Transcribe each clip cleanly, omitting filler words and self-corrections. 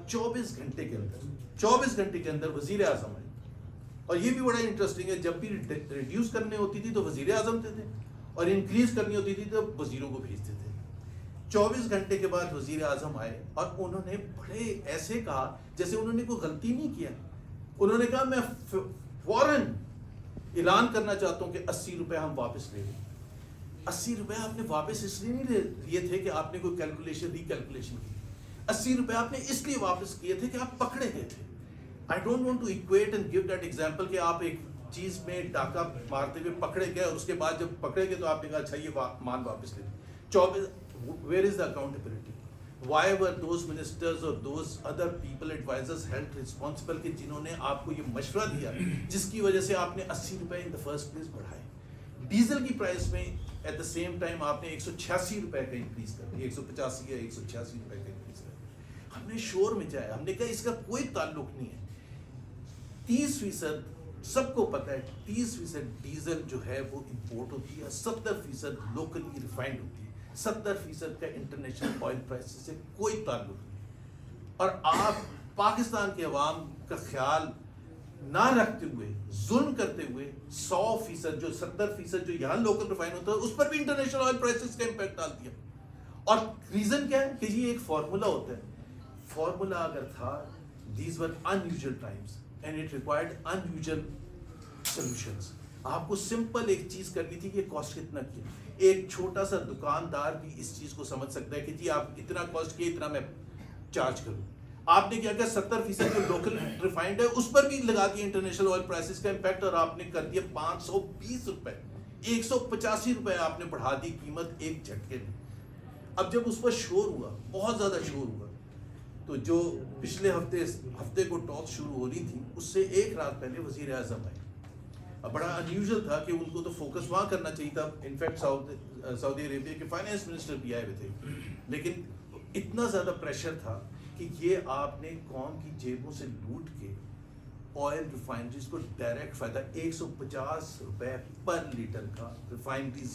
24 घंटे के अंदर वजीर आजम आए. और ये भी बड़ा इंटरेस्टिंग है, जब भी रिड्यूस करने होती थी तो वजीर आजम थे और इंक्रीज करनी होती थी तो वजीरों को भेजते थे. 24 घंटे के बाद वजीर आजम आए और उन्होंने बड़े ऐसे कहा जैसे उन्होंने कोई गलती नहीं किया. उन्होंने कहा मैं फौरन ऐलान करना चाहता हूं कि 80 रुपए हम वापस ले लें. 80 रुपए आपने वापस इसलिए नहीं लिए थे कि आपने कोई रिकैलकुलेशन की. 80 रुपए आपने इसलिए वापस किए थे कि आप पकड़े गए थे. I don't want to equate and give that example कि आप एक चीज में डाका मारते हुए पकड़े गए और उसके बाद जब पकड़े गए तो आपने कहा अच्छा ये माल वापस ले. 24 where is the accountability? Why were those ministers or those other people advisors held responsible कि जिन्होंने आपको ये मशवरा दिया जिसकी वजह से आपने 80 रुपए इन द फर्स्ट प्लेस बढ़ाए. डीजल की प्राइस में एट द सेम टाइम आपने 186 रुपए का इंक्रीज कर दिया, 185 या 186 रुपए का इंक्रीज कर दिया. हमने शोर में जाया, हमने कहा इसका कोई ताल्लुक नहीं है. 30% सबको पता है 30% डीजल जो है वो इंपोर्ट होती है, 70% लोकली रिफाइंड होती है, 70% का इंटरनेशनल ऑयल प्राइसेस से कोई ताल्लुक नहीं. और आप पाकिस्तान के अवाम का ख्याल ना रखते हुए, जुल्म करते हुए 100% जो 70% जो यहाँ लोकल रिफाइन होता है उस पर भी इंटरनेशनल ऑयल प्राइसेस का इंपैक्ट डाल दिया. और रीजन क्या है कि ये एक फॉर्मूला होता है. फॉर्मूला अगर था, these were unusual times and it required unusual solutions. आपको सिंपल एक चीज करनी थी कि कॉस्ट कितना किया. एक छोटा सा दुकानदार भी इस चीज को समझ सकता है कि जी आप इतना कॉस्ट किए, इतना मैं चार्ज करूं. आपने क्या किया, 70% जो लोकल रिफाइंड है उस पर भी लगा दिया इंटरनेशनल ऑयल प्राइसेस का इंपैक्ट और आपने कर दिया 520 रुपए, 185 रुपए आपने बढ़ा दी कीमत एक झटके में. अब जब उस पर शोर हुआ, बहुत ज्यादा शोर हुआ, तो जो पिछले हफ्ते को टॉक शुरू हो रही थी उससे एक रात पहले वजीर आजम आए. अब बड़ा अनयूजुअल था कि उनको तो फोकस वहाँ करना चाहिए था. इनफैक्ट सऊदी अरेबिया के फाइनेंस मिनिस्टर भी आए हुए थे, लेकिन इतना ज़्यादा प्रेशर था कि ये आपने कौम की जेबों से लूट के ऑयल रिफाइनरीज को डायरेक्ट फ़ायदा 150 रुपए पर लीटर का रिफाइनरीज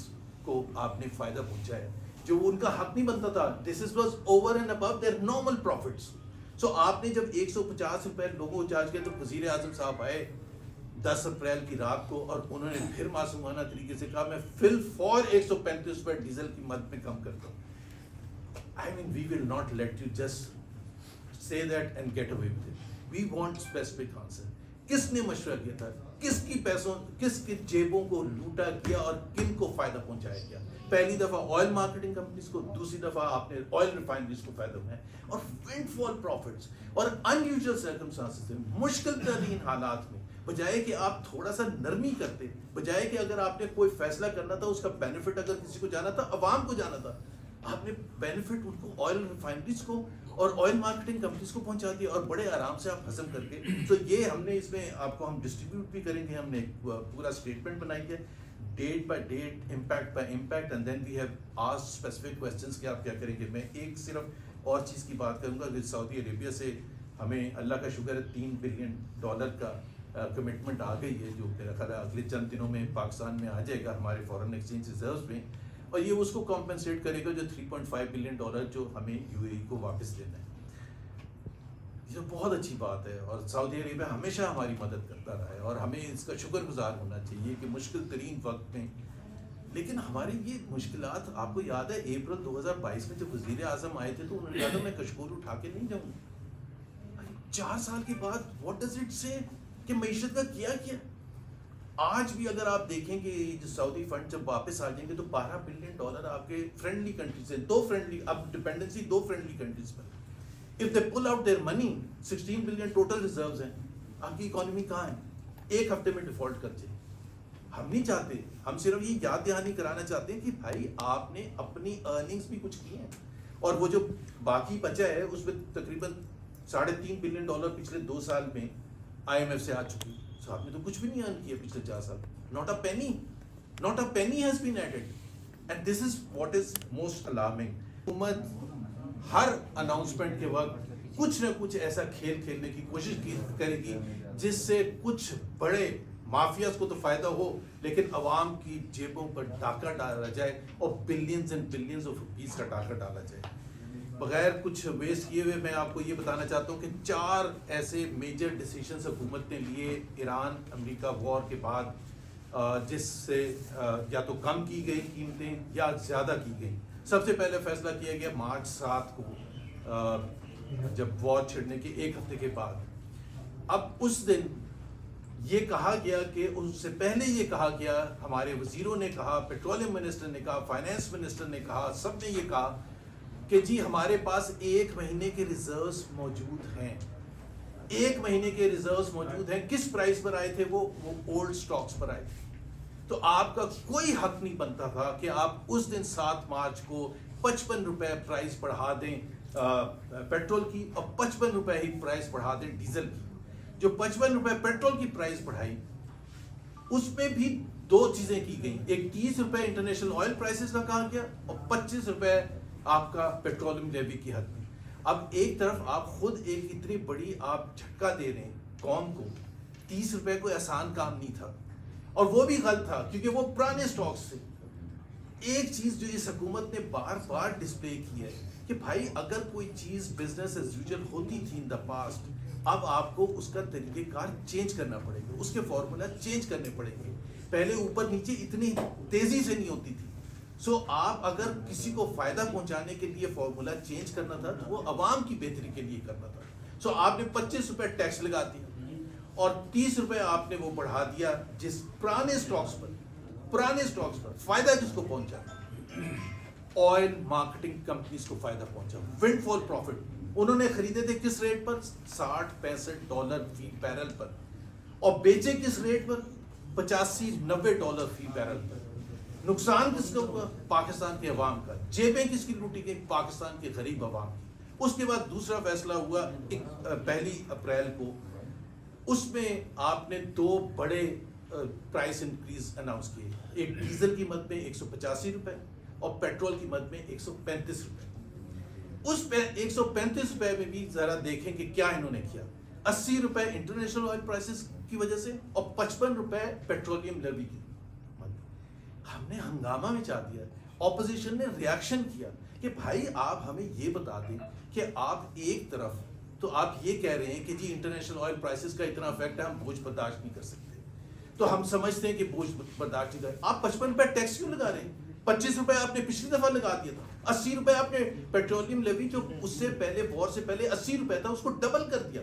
को आपने फ़ायदा पहुँचाया जो उनका हक नहीं बनता था. This is was over and above their normal profits. So आपने जब 150 रुपए लोगों को चार्ज किया तो वजीर आजम साहब आए 10 अप्रैल की रात को और उन्होंने फिर मासूमाना तरीके से कहा मैं फिल फॉर 135 रुपए डीजल की मद में कम करता हूँ. I mean we will not let you just say that and get away with it. We want specific answer. किसने मशवरा किया था, किसकी जेबों को लूटा गया और किन को फायदा पहुंचाया गया. पहली दफा ऑयल मार्केटिंग कंपनीज को, दूसरी दफा आपने ऑयल रिफाइनरीज को फायदा हुआ है. और विंडफॉल प्रॉफिट्स और अनयूजुअल सर्कमस्टांसेस में, मुश्किल तरीन हालात में, बजाय कि आप थोड़ा सा नरमी करते, बजाय कि अगर आपने कोई फैसला करना था उसका बेनिफिट अगर किसी को जाना था, अवाम को जाना था, आपने बेनिफिट उनको ऑयल रिफाइनरीज को और ऑयल मार्केटिंग कंपनीज को पहुंचा दिया और बड़े आराम से आप हजम करके. तो ये हमने इसमें आपको हम डिस्ट्रीब्यूट भी करेंगे. हमने पूरा स्टेटमेंट बनाई है date by date, impact by impact, and then we have asked specific questions कि आप क्या करेंगे. मैं एक सिर्फ और चीज़ की बात करूंगा कि सऊदी अरेबिया से हमें अल्लाह का शुक्र है $3 बिलियन का कमिटमेंट आ गई है जो मेरा ख्याल है अगले चंद दिनों में पाकिस्तान में आ जाएगा हमारे फॉरेन एक्सचेंज रिजर्व्स में. और ये उसको कॉम्पनसेट करेगा जो $3.5 बिलियन जो हमें यूएई को वापस देना है. ये तो बहुत अच्छी बात है और सऊदी अरेबिया हमेशा हमारी मदद करता रहा है और हमें इसका शुक्रगुजार होना चाहिए कि मुश्किल तरीन वक्त में. लेकिन हमारी ये मुश्किलात, आपको याद है अप्रैल 2022 में जब वजीर आजम आए थे तो उन्होंने कहा था मैं कश्मीर उठा के नहीं जाऊँगा. 4 साल के बाद व्हाट डज इट से कि मईशत का किया. आज भी अगर आप देखेंगे जो सऊदी फंड जब वापस आ जाएंगे तो $12 बिलियन आपके फ्रेंडली कंट्रीज से, 2 फ्रेंडली, अब डिपेंडेंसी 2 फ्रेंडली कंट्रीज पर. If they pull out their money, 16 billion total reserves हैं. आपकी इकोनॉमी कहाँ है? एक हफ्ते में डिफॉल्ट कर जाए. हम नहीं चाहते, हम सिर्फ ये याद दहानी कराना चाहते हैं कि भाई आपने अपनी अर्निंग्स भी कुछ की हैं और वो जो बाकी बचा है उसमें तकरीबन $3.5 बिलियन पिछले 2 साल में IMF से आ चुकी. So, आपने तो कुछ भी नहीं अर्न किया पिछले 4 साल. Not a penny has been added. And this is what is most alarming. हुकूमत हर अनाउंसमेंट के वक्त कुछ न कुछ ऐसा खेल खेलने की कोशिश करेगी जिससे कुछ बड़े माफियाज को तो फायदा हो लेकिन अवाम की जेबों पर डाका डाला जाए और billions and billions of rupees का डाका डाला जाए. بغیر کچھ ویسٹ کیے ہوئے میں آپ کو یہ بتانا چاہتا ہوں کہ 4 ایسے میجر ڈیسیشنز حکومت نے لیے ایران امریکہ وار کے بعد، جس سے یا تو کم کی گئی قیمتیں یا زیادہ کی گئی. سب سے پہلے فیصلہ کیا گیا مارچ 7 کو، جب وار چھڑنے کے 1 ہفتے کے بعد. اب اس دن یہ کہا گیا کہ اس سے پہلے یہ کہا گیا، ہمارے وزیروں نے کہا، پیٹرولیم منسٹر نے کہا، فائنانس منسٹر نے کہا، سب نے یہ کہا کہ جی ہمارے پاس 1 مہینے کے ریزروز موجود ہیں. 1 مہینے کے ریزروز موجود ہیں. کس پرائز پر آئے تھے وہ اولڈ سٹاکس پر آئے تھے. تو آپ کا کوئی حق نہیں بنتا تھا کہ آپ اس دن 7 مارچ کو 55 روپے پرائز بڑھا دیں پیٹرول کی، اور 55 روپے ہی پرائز بڑھا دیں ڈیزل کی. جو 55 روپے پیٹرول کی پرائز بڑھائی، اس میں بھی 2 چیزیں کی گئیں. ایک 30 روپے انٹرنیشنل آئل پرائسز کا کہا گیا، اور 25 روپے آپ کا پیٹرولیم لیوی کی حد میں. اب ایک طرف آپ خود ایک اتنی بڑی آپ جھٹکا دے رہے ہیں قوم کو. 30 روپے کوئی آسان کام نہیں تھا، اور وہ بھی غلط تھا کیونکہ وہ پرانے سٹاکس تھے. ایک چیز جو اس حکومت نے بار بار ڈسپلے کی ہے کہ بھائی اگر کوئی چیز بزنس ایز یوزول ہوتی تھی ان دا پاسٹ، اب آپ کو اس کا طریقہ کار چینج کرنا پڑے گا، اس کے فارمولا چینج کرنے پڑیں گے. پہلے اوپر نیچے اتنی تیزی سے نہیں ہوتی تھی. سو آپ اگر کسی کو فائدہ پہنچانے کے لیے فارمولا چینج کرنا تھا تو وہ عوام کی بہتری کے لیے کرنا تھا. سو آپ نے 25 روپے ٹیکس لگا دیا اور 30 روپے آپ نے وہ بڑھا دیا جس پرانے سٹاکس پر. فائدہ کس کو پہنچا؟ آئل مارکیٹنگ کمپنیز کو فائدہ پہنچا. ونڈ فال پروفٹ انہوں نے خریدے تھے کس ریٹ پر؟ $60-65 فی بیرل پر، اور بیچے کس ریٹ پر؟ $85-90 فی بیرل پر. نقصان کس کا ہوا؟ پاکستان کے عوام کا. جیبیں کس کی لوٹی گئی؟ پاکستان کے غریب عوام کی. اس کے بعد دوسرا فیصلہ ہوا 1 اپریل کو. اس میں آپ نے 2 بڑے پرائس انکریز اناؤنس کیے. ایک ڈیزل کی مد میں 185 روپے اور پیٹرول کی مد میں 135 روپے. اس پہ 135 روپے میں بھی ذرا دیکھیں کہ کیا انہوں نے کیا. 80 روپے انٹرنیشنل آئل پرائسز کی وجہ سے اور 55 روپے پیٹرولیم لیوی کی. ہم نے ہنگامہ مچا دیا. اپوزیشن نے ریاکشن کیا کہ بھائی آپ ہمیں یہ بتا دیں کہ آپ ایک طرف تو آپ یہ کہہ رہے ہیں کہ جی انٹرنیشنل آئل پرائسز کا اتنا افیکٹ ہے، ہم بوجھ برداشت نہیں کر سکتے. تو ہم سمجھتے ہیں کہ بوجھ برداشت نہیں کر. آپ 55 روپے ٹیکس کیوں لگا رہے ہیں؟ 25 روپے آپ نے پچھلی دفعہ لگا دیا تھا. 80 روپے آپ نے پیٹرولیم لیوی جو اس سے پہلے وار سے پہلے 80 روپے تھا اس کو ڈبل کر دیا.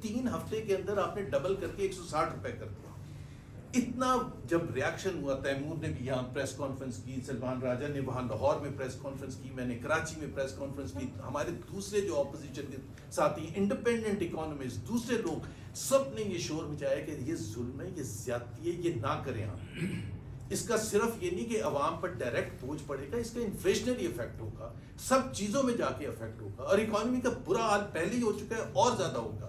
3 ہفتے کے اندر آپ نے ڈبل کر کے 160 روپے کر دیا. اتنا جب ریاکشن ہوا، تیمور نے بھی یہاں پریس کانفرنس کی، سلمان راجہ نے وہاں لاہور میں پریس کانفرنس کی، میں نے کراچی میں پریس کانفرنس کی. ہمارے دوسرے جو اپوزیشن کے ساتھی انڈیپینڈنٹ اکانومسٹ، دوسرے لوگ، سب نے یہ شور مچایا کہ یہ ظلم ہے، یہ زیادتی ہے، یہ نہ کریں آپ. اس کا صرف یہ نہیں کہ عوام پر ڈائریکٹ بوجھ پڑے گا، اس کا انفلیشنری افیکٹ ہوگا، سب چیزوں میں جا کے افیکٹ ہوگا، اور اکانومی کا برا حال پہلے ہی ہو چکا ہے اور زیادہ ہوگا.